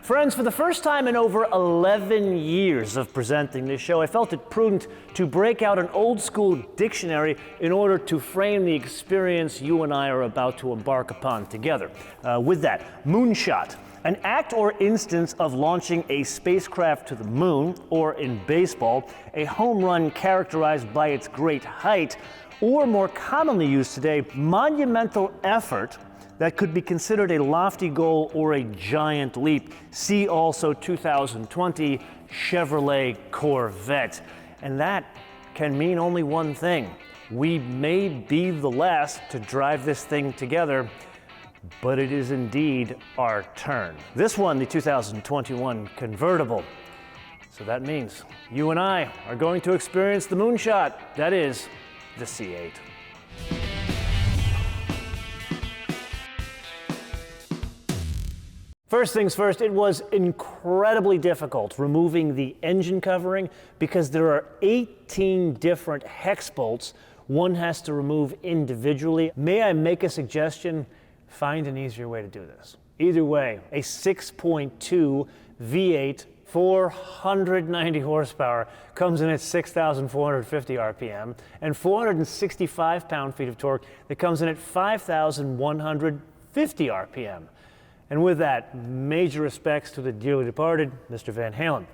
Friends, for the first time in over 11 years of presenting this show, I felt it prudent to break out an old school dictionary in order to frame the experience you and I are about to embark upon together. With that, moonshot, an act or instance of launching a spacecraft to the moon, or in baseball, a home run characterized by its great height, or more commonly used today, monumental effort that could be considered a lofty goal or a giant leap. See also 2020 Chevrolet Corvette. And that can mean only one thing. We may be the last to drive this thing together, but it is indeed our turn. This one, the 2021 Convertible. So that means you and I are going to experience the moonshot, that is, the C8. First things first, it was incredibly difficult removing the engine covering because there are 18 different hex bolts one has to remove individually. May I make a suggestion? Find an easier way to do this. Either way, a 6.2 V8, 490 horsepower, comes in at 6,450 RPM, and 465 pound-feet of torque that comes in at 5,150 RPM. And with that, major respects to the dearly departed Mr. Van Halen.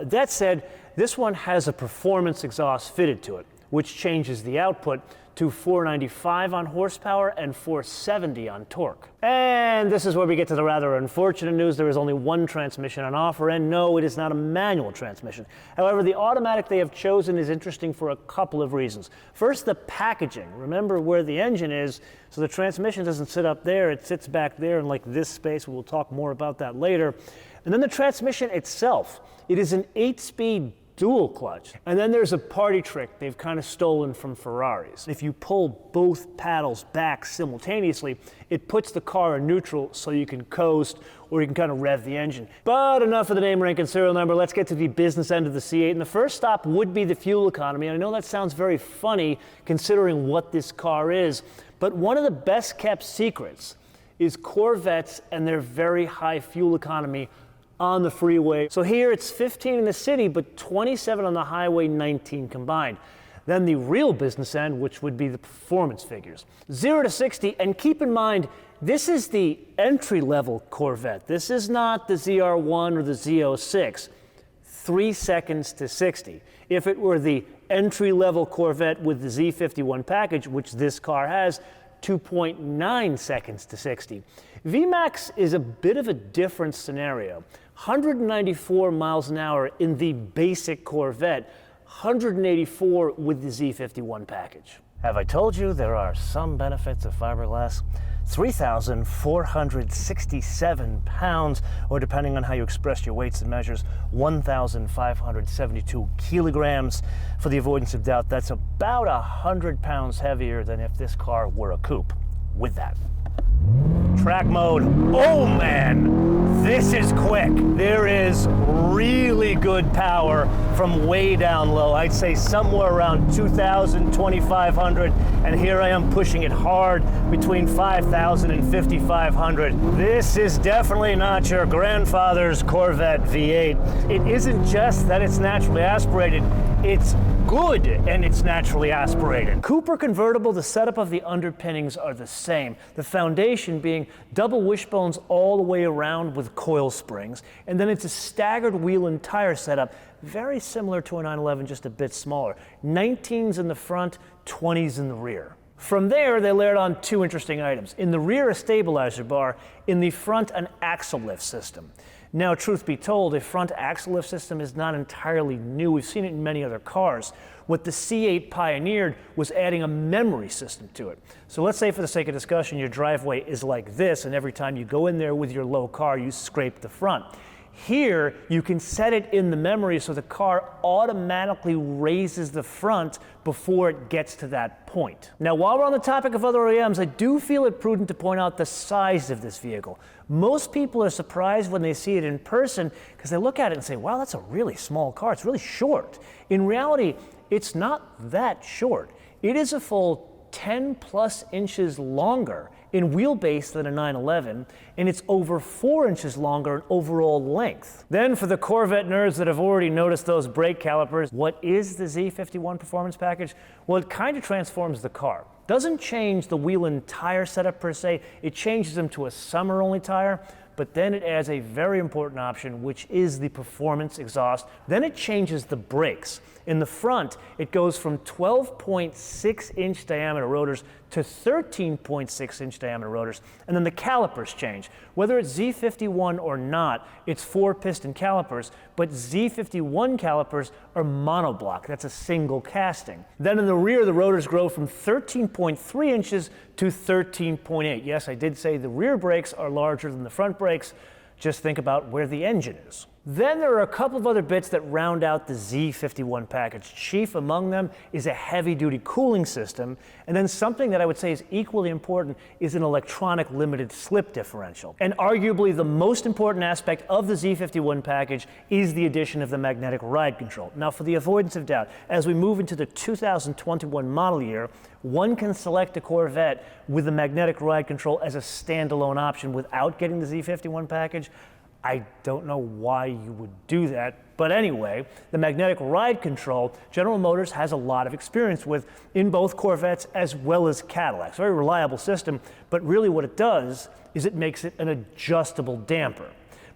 That said, this one has a performance exhaust fitted to it, which changes the output to 495 on horsepower and 470 on torque. And this is where we get to the rather unfortunate news. There is only one transmission on offer, and no, it is not a manual transmission. However, the automatic they have chosen is interesting for a couple of reasons. First, the packaging. Remember where the engine is, so the transmission doesn't sit up there, it sits back there in like this space. We'll talk more about that later. And then the transmission itself. It is an 8-speed dual clutch. And then there's a party trick they've kind of stolen from Ferraris. If you pull both paddles back simultaneously, it puts the car in neutral so you can coast or you can kind of rev the engine. But enough of the name, rank, and serial number. Let's get to the business end of the C8. And the first stop would be the fuel economy. And I know that sounds very funny considering what this car is, but one of the best kept secrets is Corvettes and their very high fuel economy on the freeway. So here it's 15 in the city, but 27 on the highway, 19 combined. Then the real business end, which would be the performance figures. 0 to 60, and keep in mind, this is the entry-level Corvette. This is not the ZR1 or the Z06. 3 seconds to 60. If it were the entry-level Corvette with the Z51 package, which this car has, 2.9 seconds to 60. VMAX is a bit of a different scenario. 194 miles an hour in the basic Corvette, 184 with the Z51 package. Have I told you there are some benefits of fiberglass? 3,467 pounds, or depending on how you express your weights and measures, 1,572 kilograms. For the avoidance of doubt, that's about 100 pounds heavier than if this car were a coupe. With that, track mode. Oh man, this is quick. There is really good power from way down low. I'd say somewhere around 2,000, 2,500, and here I am pushing it hard between 5,000 and 5,500. This is definitely not your grandfather's Corvette V8. It isn't just that it's naturally aspirated, it's good and it's naturally aspirated. Cooper convertible, the setup of the underpinnings are the same. The foundation being double wishbones all the way around with coil springs, and then it's a staggered wheel and tire setup, very similar to a 911, just a bit smaller. 19s in the front, 20s in the rear. From there, they layered on two interesting items. In the rear, a stabilizer bar. In the front, an axle lift system. Now, truth be told, a front axle lift system is not entirely new. We've seen it in many other cars. What the C8 pioneered was adding a memory system to it. So let's say, for the sake of discussion, your driveway is like this, and every time you go in there with your low car, you scrape the front. Here, you can set it in the memory so the car automatically raises the front before it gets to that point. Now, while we're on the topic of other OEMs, I do feel it prudent to point out the size of this vehicle. Most people are surprised when they see it in person because they look at it and say, wow, that's a really small car. It's really short. In reality, it's not that short. It is a full 10 plus inches longer in wheelbase than a 911, and it's over 4 inches longer in overall length. Then for the Corvette nerds that have already noticed those brake calipers, what is the Z51 Performance Package? Well, it kind of transforms the car. Doesn't change the wheel and tire setup per se, it changes them to a summer-only tire, but then it adds a very important option, which is the performance exhaust. Then it changes the brakes. In the front, it goes from 12.6-inch diameter rotors to 13.6-inch diameter rotors, and then the calipers change. Whether it's Z51 or not, it's 4-piston calipers, but Z51 calipers are monoblock. That's a single casting. Then in the rear, the rotors grow from 13.3 inches to 13.8. Yes, I did say the rear brakes are larger than the front brakes. Just think about where the engine is. Then there are a couple of other bits that round out the Z51 package. Chief among them is a heavy-duty cooling system, and then something that I would say is equally important is an electronic limited slip differential. And arguably the most important aspect of the Z51 package is the addition of the magnetic ride control. Now, for the avoidance of doubt, as we move into the 2021 model year, one can select a Corvette with the magnetic ride control as a standalone option without getting the Z51 package. I don't know why you would do that, but anyway, the magnetic ride control, General Motors has a lot of experience with in both Corvettes as well as Cadillacs. Very reliable system, but really what it does is it makes it an adjustable damper.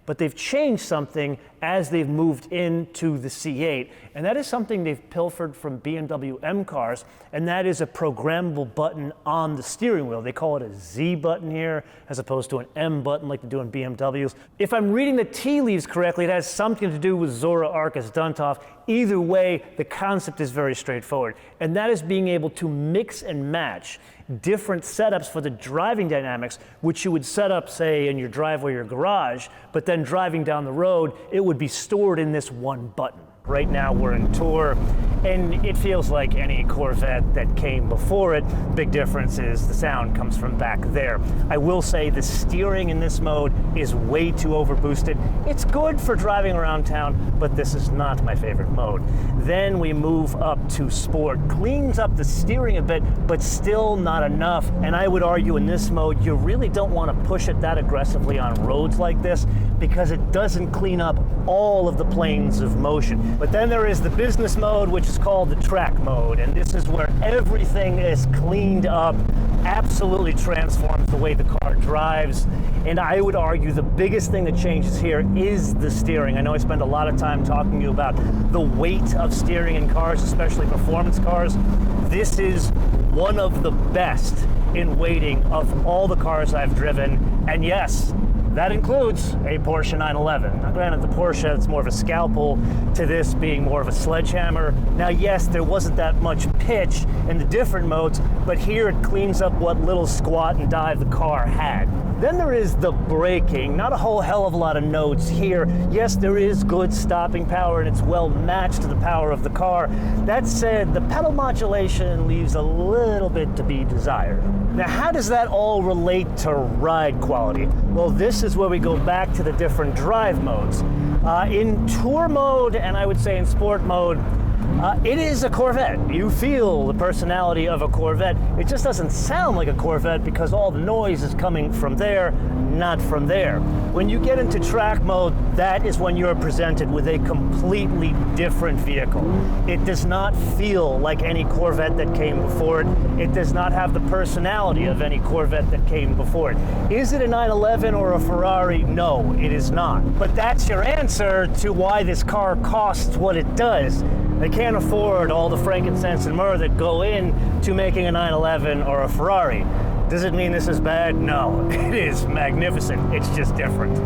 But they've changed something as they've moved into the C8, and that is something they've pilfered from BMW M cars, and that is a programmable button on the steering wheel. They call it a Z button here, as opposed to an M button like they do in BMWs. If I'm reading the tea leaves correctly, it has something to do with Zora Arkus Duntov. Either way, the concept is very straightforward, and that is being able to mix and match different setups for the driving dynamics, which you would set up, say, in your driveway or garage, but then driving down the road, it would be stored in this one button. Right now we're in Tour, and it feels like any Corvette that came before it. Big difference is the sound comes from back there. I will say the steering in this mode is way too overboosted. It's good for driving around town, but this is not my favorite mode. Then we move up to Sport. Cleans up the steering a bit, but still not enough. And I would argue in this mode, you really don't want to push it that aggressively on roads like this because it doesn't clean up all of the planes of motion. But then there is the business mode, which is called the track mode, and this is where everything is cleaned up, absolutely transforms the way the car drives. And I would argue the biggest thing that changes here is the steering. I know I spend a lot of time talking to you about the weight of steering in cars, especially performance cars. This is one of the best in weighting of all the cars I've driven, and yes, that includes a Porsche 911. Now granted, the Porsche, it's more of a scalpel to this being more of a sledgehammer. Now yes, there wasn't that much pitch in the different modes, but here it cleans up what little squat and dive the car had. Then there is the braking. Not a whole hell of a lot of notes here. Yes, there is good stopping power and it's well matched to the power of the car. That said, the pedal modulation leaves a little bit to be desired. Now, how does that all relate to ride quality? Well, this is where we go back to the different drive modes. In Tour mode, and I would say in Sport mode, it is a Corvette. You feel the personality of a Corvette. It just doesn't sound like a Corvette because all the noise is coming from there, not from there. When you get into track mode, that is when you're presented with a completely different vehicle. It does not feel like any Corvette that came before it. It does not have the personality of any Corvette that came before it. Is it a 911 or a Ferrari? No, it is not. But that's your answer to why this car costs what it does. They can't afford all the frankincense and myrrh that go into making a 911 or a Ferrari. Does it mean this is bad? No, it is magnificent. It's just different.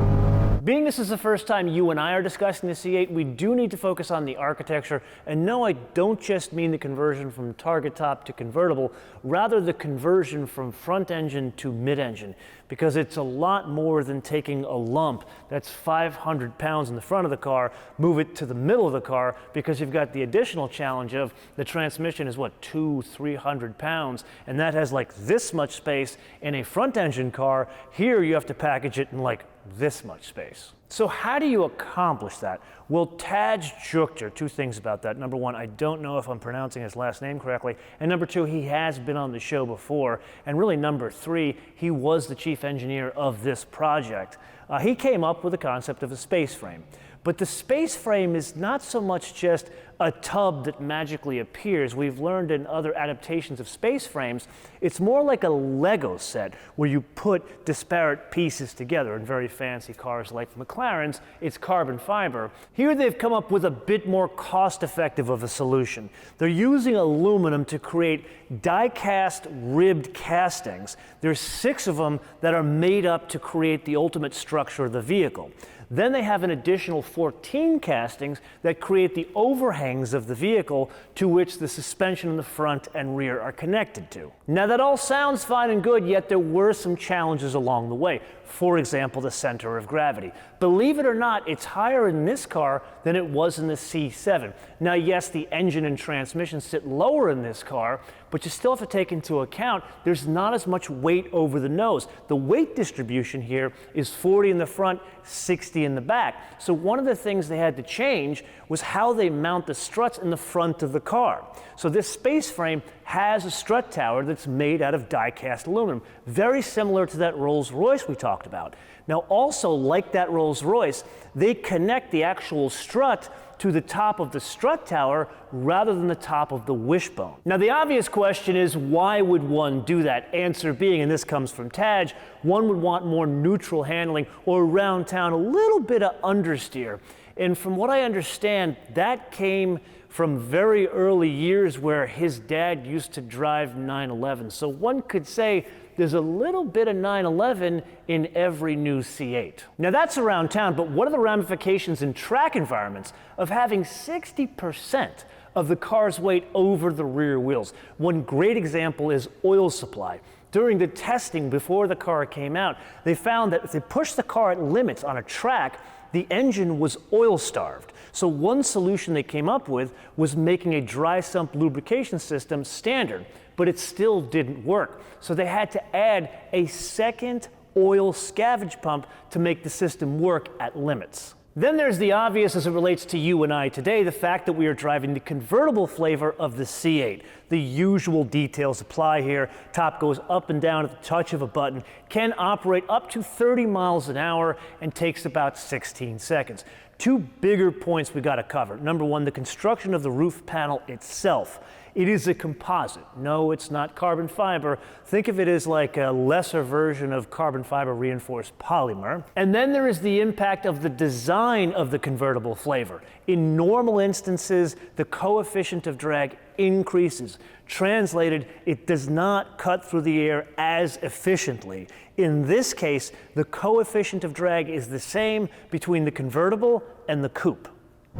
Being this is the first time you and I are discussing the C8, we do need to focus on the architecture. And no, I don't just mean the conversion from target top to convertible, rather the conversion from front engine to mid-engine, because it's a lot more than taking a lump that's 500 pounds in the front of the car, move it to the middle of the car, because you've got the additional challenge of the transmission is what, 200-300 pounds, and that has like this much space in a front engine car. Here you have to package it in like this much space. So how do you accomplish that? Well, Taj Jukter, two things about that. Number one, I don't know if I'm pronouncing his last name correctly. And number two, he has been on the show before. And really, number three, he was the chief engineer of this project. He came up with the concept of a space frame. But the space frame is not so much just a tub that magically appears. We've learned in other adaptations of space frames, it's more like a Lego set where you put disparate pieces together. In very fancy cars like McLaren's, it's carbon fiber. Here they've come up with a bit more cost-effective of a solution. They're using aluminum to create die-cast ribbed castings. There's 6 of them that are made up to create the ultimate structure of the vehicle. Then they have an additional 14 castings that create the overhangs of the vehicle to which the suspension in the front and rear are connected to. Now that all sounds fine and good, yet there were some challenges along the way. For example, the center of gravity. Believe it or not, it's higher in this car than it was in the C7. Now yes, the engine and transmission sit lower in this car, but you still have to take into account there's not as much weight over the nose. The weight distribution here is 40 in the front, 60 in the back. So one of the things they had to change was how they mount the struts in the front of the car. So this space frame has a strut tower that's made out of die-cast aluminum, very similar to that Rolls-Royce we talked about. Now also, like that Rolls-Royce, they connect the actual strut to the top of the strut tower rather than the top of the wishbone. Now the obvious question is, why would one do that? Answer being, and this comes from Taj, one would want more neutral handling or around town a little bit of understeer. And from what I understand, that came from very early years where his dad used to drive 911. So one could say there's a little bit of 911 in every new C8. Now that's around town, but what are the ramifications in track environments of having 60% of the car's weight over the rear wheels? One great example is oil supply. During the testing before the car came out, they found that if they pushed the car at limits on a track, the engine was oil starved. So one solution they came up with was making a dry sump lubrication system standard, but it still didn't work. So they had to add a second oil scavenge pump to make the system work at limits. Then there's the obvious as it relates to you and I today, the fact that we are driving the convertible flavor of the C8. The usual details apply here. Top goes up and down at the touch of a button, can operate up to 30 miles an hour, and takes about 16 seconds. Two bigger points we got to cover. Number one, the construction of the roof panel itself. It is a composite. No, it's not carbon fiber. Think of it as like a lesser version of carbon fiber reinforced polymer. And then there is the impact of the design of the convertible flavor. In normal instances, the coefficient of drag increases. Translated, it does not cut through the air as efficiently. In this case, the coefficient of drag is the same between the convertible and the coupe.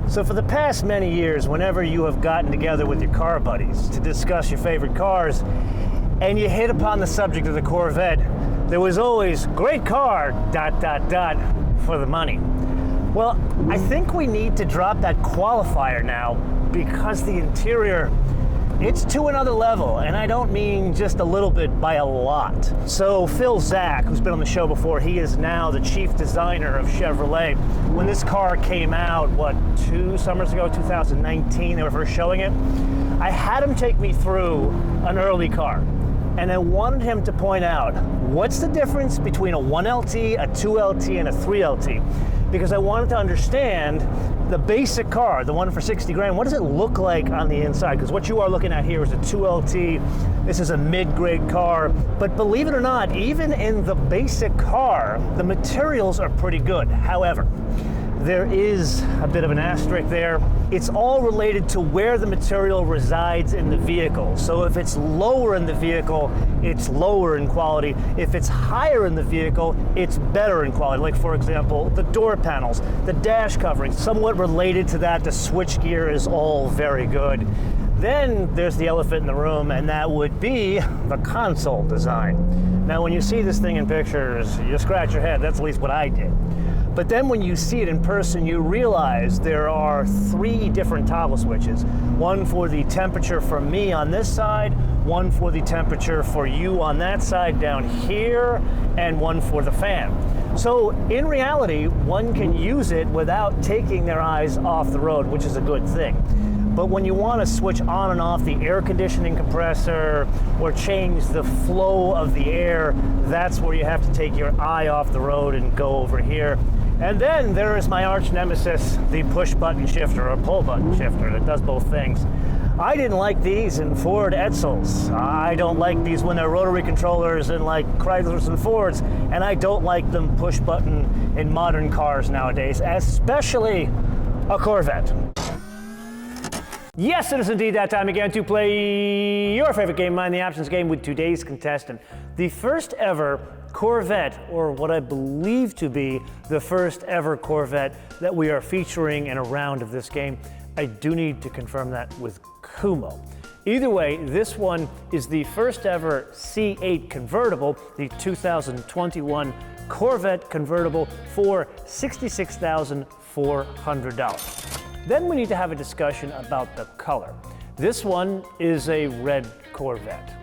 So for the past many years, whenever you have gotten together with your car buddies to discuss your favorite cars, and you hit upon the subject of the Corvette, there was always, great car, ... for the money. Well, I think we need to drop that qualifier now, because the interior, it's to another level, and I don't mean just a little bit, by a lot. So Phil Zak, who's been on the show before, he is now the chief designer of Chevrolet. When this car came out, 2 summers ago, 2019, they were first showing it, I had him take me through an early car. And I wanted him to point out, what's the difference between a 1LT, a 2LT, and a 3LT? Because I wanted to understand the basic car, the one for 60 grand, what does it look like on the inside? Because what you are looking at here is a 2LT. This is a mid-grade car. But believe it or not, even in the basic car, the materials are pretty good. However, there is a bit of an asterisk there. It's all related to where the material resides in the vehicle. So if it's lower in the vehicle, it's lower in quality. If it's higher in the vehicle, it's better in quality. Like, for example, the door panels, the dash covering. Somewhat related to that, the switchgear is all very good. Then there's the elephant in the room, and that would be the console design. Now, when you see this thing in pictures, you scratch your head. That's at least what I did. But then when you see it in person, you realize there are 3 different toggle switches. One for the temperature for me on this side, one for the temperature for you on that side down here, and one for the fan. So in reality, one can use it without taking their eyes off the road, which is a good thing. But when you want to switch on and off the air conditioning compressor or change the flow of the air, that's where you have to take your eye off the road and go over here. And then there is my arch nemesis, the push button shifter or pull button shifter that does both things. I didn't like these in Ford Edsels. I don't like these when they're rotary controllers in like Chryslers and Fords, and I don't like them push button in modern cars nowadays, especially a Corvette. Yes, it is indeed that time again to play your favorite game, Mind the Options game, with today's contestant. The first ever Corvette, or what I believe to be the first ever Corvette that we are featuring in a round of this game. I do need to confirm that with Kumo. Either way, this one is the first ever C8 convertible, the 2021 Corvette convertible for $66,400. Then we need to have a discussion about the color. This one is a red Corvette.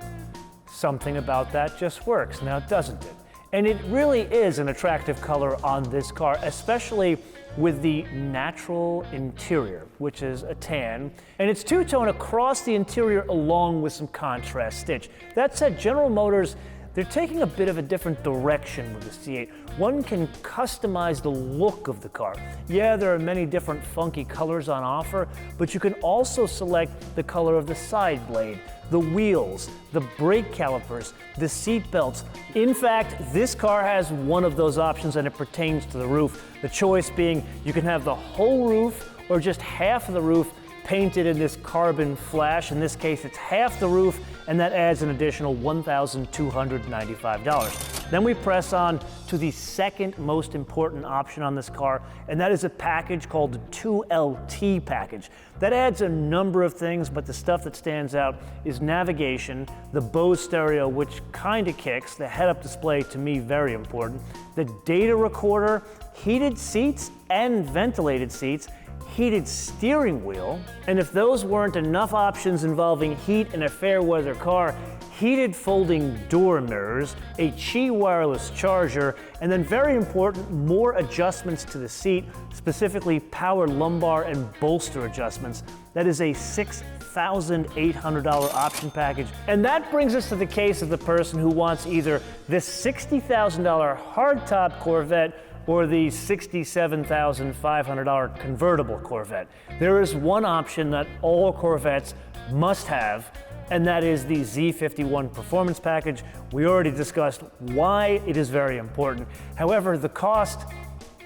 Something about that just works, now doesn't it? And it really is an attractive color on this car, especially with the natural interior, which is a tan, and it's two-tone across the interior along with some contrast stitch. That said, General Motors, they're taking a bit of a different direction with the C8. One can customize the look of the car. Yeah, there are many different funky colors on offer, but you can also select the color of the side blade, the wheels, the brake calipers, the seat belts. In fact, this car has one of those options, and it pertains to the roof. The choice being you can have the whole roof or just half of the roof painted in this carbon flash. In this case, it's half the roof, and that adds an additional $1,295. Then we press on to the second most important option on this car, and that is a package called the 2LT package. That adds a number of things, but the stuff that stands out is navigation, the Bose stereo, which kind of kicks, the head-up display, to me, very important, the data recorder, heated seats and ventilated seats, heated steering wheel, and if those weren't enough options involving heat in a fair weather car, heated folding door mirrors, a Qi wireless charger, and then very important, more adjustments to the seat, specifically power lumbar and bolster adjustments. That is a $6,800 option package. And that brings us to the case of the person who wants either this $60,000 hardtop Corvette or the $67,500 convertible Corvette. There is one option that all Corvettes must have, and that is the Z51 Performance Package. We already discussed why it is very important. However, the cost,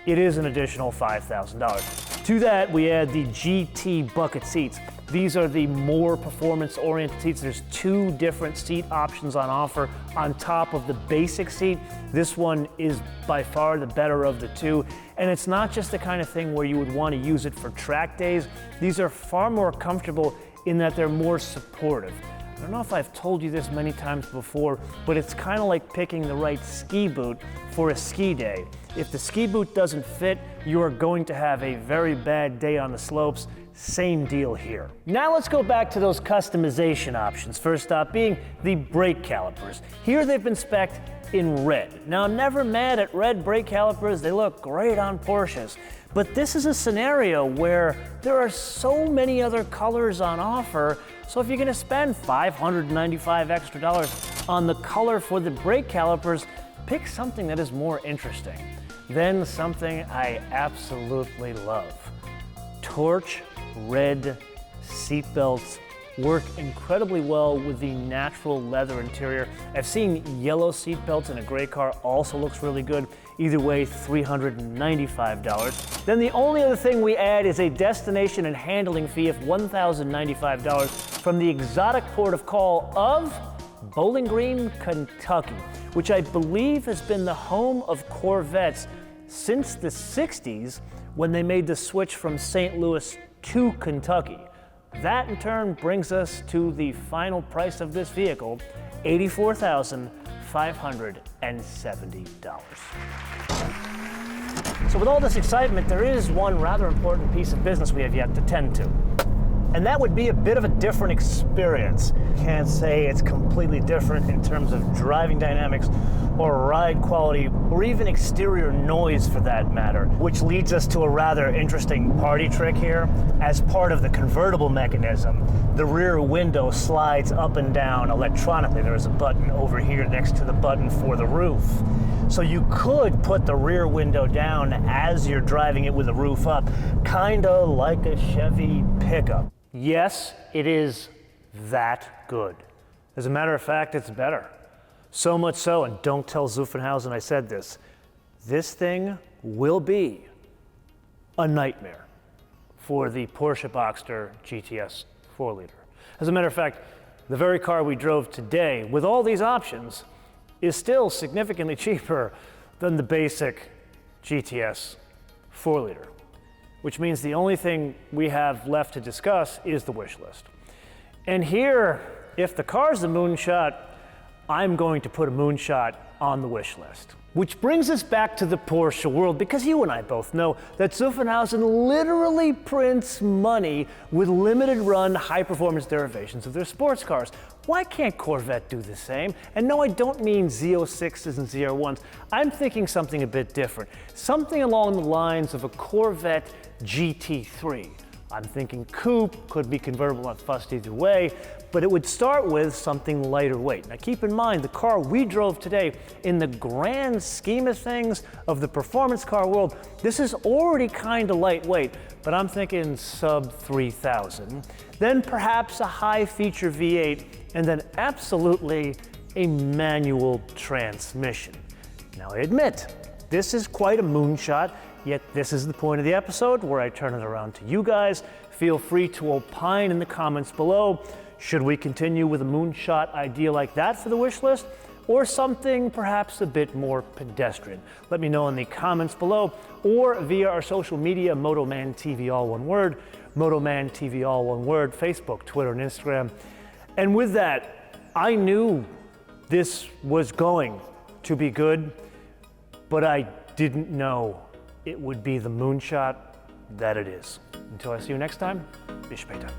it is an additional $5,000. To that, we add the GT bucket seats. These are the more performance-oriented seats. There's two different seat options on offer on top of the basic seat. This one is by far the better of the two. And it's not just the kind of thing where you would want to use it for track days. These are far more comfortable in that they're more supportive. I don't know if I've told you this many times before, but it's kind of like picking the right ski boot for a ski day. If the ski boot doesn't fit, you are going to have a very bad day on the slopes. Same deal here. Now let's go back to those customization options. First up being the brake calipers. Here they've been spec'd in red. Now, I'm never mad at red brake calipers. They look great on Porsches. But this is a scenario where there are so many other colors on offer. So if you're gonna spend $595 extra on the color for the brake calipers, pick something that is more interesting. Then something I absolutely love. Torch red seat belts work incredibly well with the natural leather interior. I've seen yellow seat belts in a gray car, also looks really good. Either way, $395. Then the only other thing we add is a destination and handling fee of $1,095 from the exotic port of call of Bowling Green, Kentucky, which I believe has been the home of Corvettes since the 60s when they made the switch from St. Louis to Kentucky. That in turn brings us to the final price of this vehicle, $84,570. So with all this excitement, there is one rather important piece of business we have yet to tend to. And that would be a bit of a different experience. Can't say it's completely different in terms of driving dynamics or ride quality or even exterior noise for that matter, which leads us to a rather interesting party trick here. As part of the convertible mechanism, the rear window slides up and down electronically. There's a button over here next to the button for the roof. So you could put the rear window down as you're driving it with the roof up, kinda like a Chevy pickup. Yes, it is that good. As a matter of fact, it's better. So much so, and don't tell Zuffenhausen I said this thing will be a nightmare for the Porsche Boxster GTS 4-liter. As a matter of fact, the very car we drove today, with all these options, is still significantly cheaper than the basic GTS 4-liter, which means the only thing we have left to discuss is the wish list. And here, if the car's the moonshot, I'm going to put a moonshot on the wish list. Which brings us back to the Porsche world, because you and I both know that Zuffenhausen literally prints money with limited run high-performance derivations of their sports cars. Why can't Corvette do the same? And no, I don't mean Z06s and Z01s. I'm thinking something a bit different. Something along the lines of a Corvette GT3. I'm thinking coupe, could be convertible, not fussed either way, but it would start with something lighter weight. Now keep in mind, the car we drove today, in the grand scheme of things of the performance car world, this is already kind of lightweight, but I'm thinking sub 3,000. Then perhaps a high feature V8, and then absolutely a manual transmission. Now I admit, this is quite a moonshot, yet this is the point of the episode where I turn it around to you guys. Feel free to opine in the comments below. Should we continue with a moonshot idea like that for the wish list, or something perhaps a bit more pedestrian? Let me know in the comments below, or via our social media, MOTOMAN TV, all one word, MOTOMAN TV, all one word, Facebook, Twitter, and Instagram. And with that, I knew this was going to be good, but I didn't know it would be the moonshot that it is. Until I see you next time, bis später.